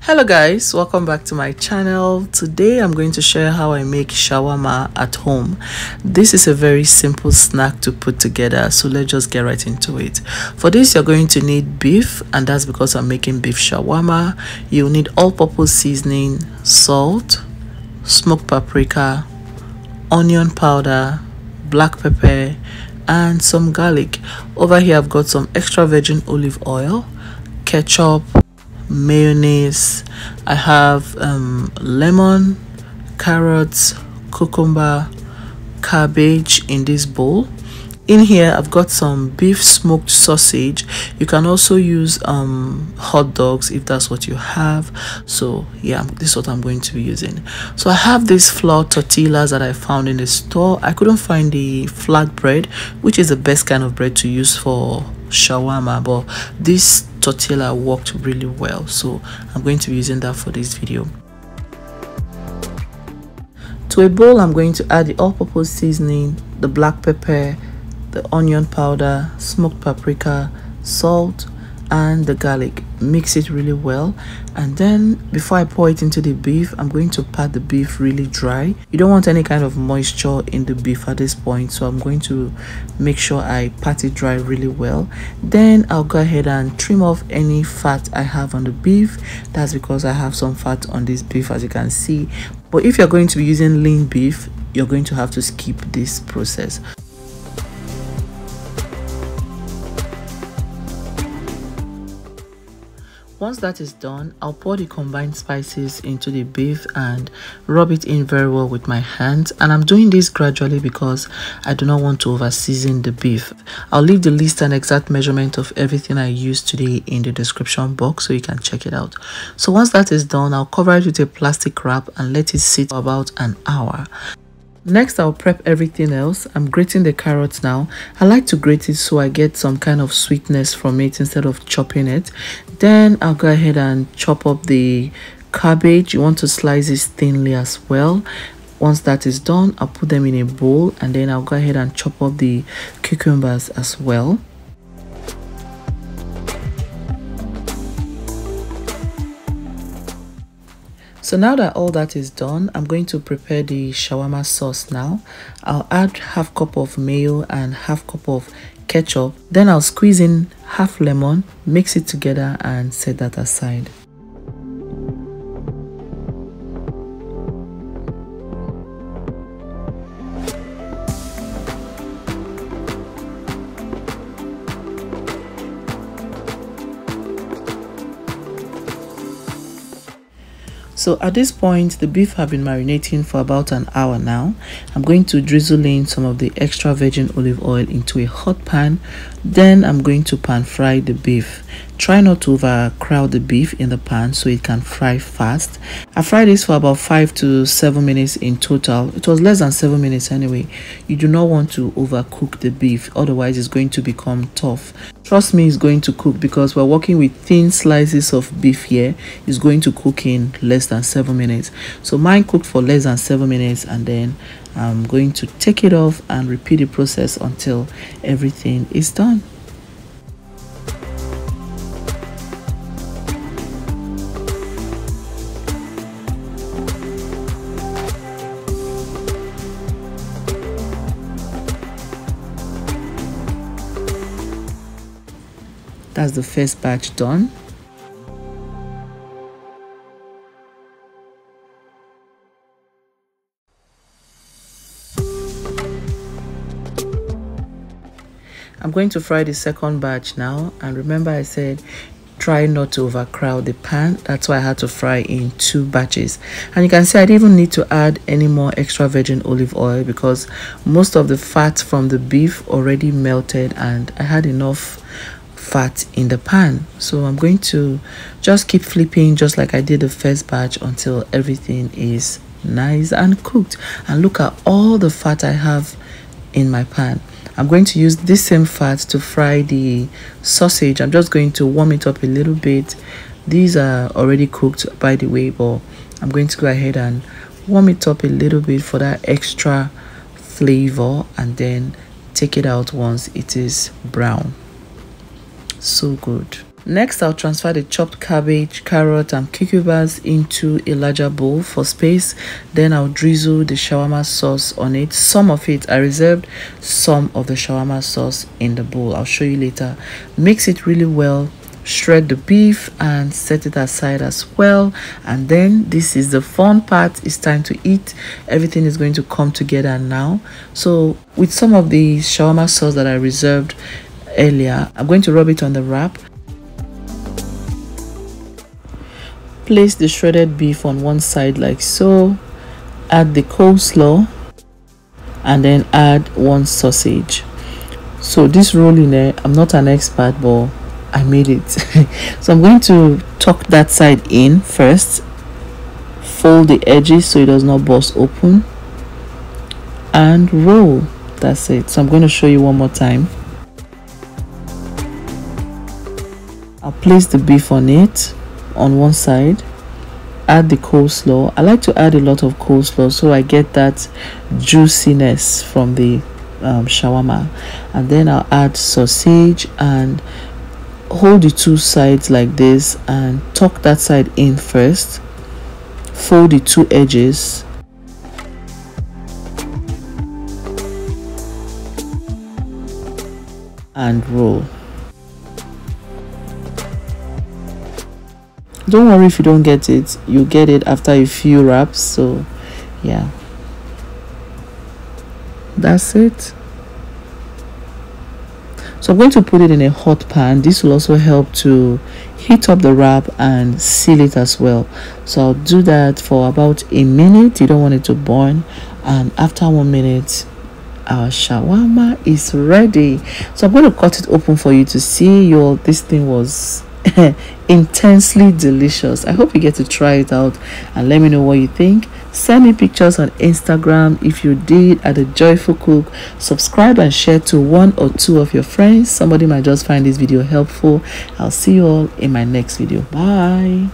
Hello guys, welcome back to my channel. Today I'm going to share how I make shawarma at home. This is a very simple snack to put together, so let's just get right into it. For this you're going to need beef, and that's because I'm making beef shawarma. You'll need all-purpose seasoning, salt, smoked paprika, onion powder, black pepper, and some garlic. Over here I've got some extra virgin olive oil, ketchup, mayonnaise. I have lemon, carrots, cucumber, cabbage in this bowl. In here I've got some beef smoked sausage. You can also use hot dogs if that's what you have. So yeah, this is what I'm going to be using. So I have these flour tortillas that I found in the store. I couldn't find the flat bread, which is the best kind of bread to use for shawarma, but this tortilla worked really well, so I'm going to be using that for this video. To a bowl I'm going to add the all-purpose seasoning, the black pepper, the onion powder, smoked paprika, salt, and the garlic. Mix it really well, and then before I pour it into the beef, I'm going to pat the beef really dry. You don't want any kind of moisture in the beef at this point, so I'm going to make sure I pat it dry really well. Then I'll go ahead and trim off any fat I have on the beef. That's because I have some fat on this beef, as you can see. But if you're going to be using lean beef, you're going to have to skip this process. Once that is done, I'll pour the combined spices into the beef and rub it in very well with my hands. And I'm doing this gradually because I do not want to over season the beef. I'll leave the list and exact measurement of everything I used today in the description box so you can check it out. So once that is done, I'll cover it with a plastic wrap and let it sit for about an hour. Next, I'll prep everything else. I'm grating the carrots now. I like to grate it so I get some kind of sweetness from it instead of chopping it. Then I'll go ahead and chop up the cabbage. You want to slice this thinly as well. Once that is done, I'll put them in a bowl, and then I'll go ahead and chop up the cucumbers as well. So now that all that is done, I'm going to prepare the shawarma sauce now. I'll add half cup of mayo and half cup of ketchup. Then I'll squeeze in half lemon, mix it together and set that aside. So at this point, the beef have been marinating for about an hour now. I'm going to drizzle in some of the extra virgin olive oil into a hot pan. Then I'm going to pan fry the beef. Try not to overcrowd the beef in the pan so it can fry fast. I fried this for about 5 to 7 minutes in total. It was less than 7 minutes anyway. You do not want to overcook the beef, otherwise it's going to become tough. Trust me, it's going to cook because we're working with thin slices of beef here. It's going to cook in less than 7 minutes. So mine cooked for less than 7 minutes, and then I'm going to take it off and repeat the process until everything is done. That's the first batch done. I'm going to fry the second batch now, and remember I said try not to overcrowd the pan. That's why I had to fry in 2 batches. And you can see I didn't even need to add any more extra virgin olive oil because most of the fat from the beef already melted and I had enough fat in the pan. So I'm going to just keep flipping just like I did the first batch until everything is nice and cooked. And look at all the fat I have in my pan. I'm going to use this same fat to fry the sausage. I'm just going to warm it up a little bit. These are already cooked by the way, but I'm going to go ahead and warm it up a little bit for that extra flavor, and then take it out once it is brown. So good. Next, I'll transfer the chopped cabbage, carrot, and cucumbers into a larger bowl for space. Then I'll drizzle the shawarma sauce on it. Some of it, I reserved some of the shawarma sauce in the bowl. I'll show you later. Mix it really well. Shred the beef and set it aside as well. And then this is the fun part. It's time to eat. Everything is going to come together now. So with some of the shawarma sauce that I reserved earlier, I'm going to rub it on the wrap. Place the shredded beef on one side like so. Add the coleslaw and then add one sausage. So this rolling there, I'm not an expert, but I made it. So I'm going to tuck that side in first. Fold the edges so it does not burst open. And roll. That's it. So I'm going to show you one more time. I'll place the beef on it. On one side, add the coleslaw. I like to add a lot of coleslaw so I get that juiciness from the shawarma. And then I'll add sausage and hold the two sides like this and tuck that side in first. Fold the two edges and roll. Don't worry if you don't get it, you get it after a few wraps. So yeah, that's it. So I'm going to put it in a hot pan. This will also help to heat up the wrap and seal it as well. So I'll do that for about a minute. You don't want it to burn. And after 1 minute, our shawarma is ready. So I'm going to cut it open for you to see. This thing was intensely delicious. I hope you get to try it out and let me know what you think. Send me pictures on Instagram if you did at the Joyful Cook. Subscribe and share to 1 or 2 of your friends. Somebody might just find this video helpful. I'll see you all in my next video. Bye.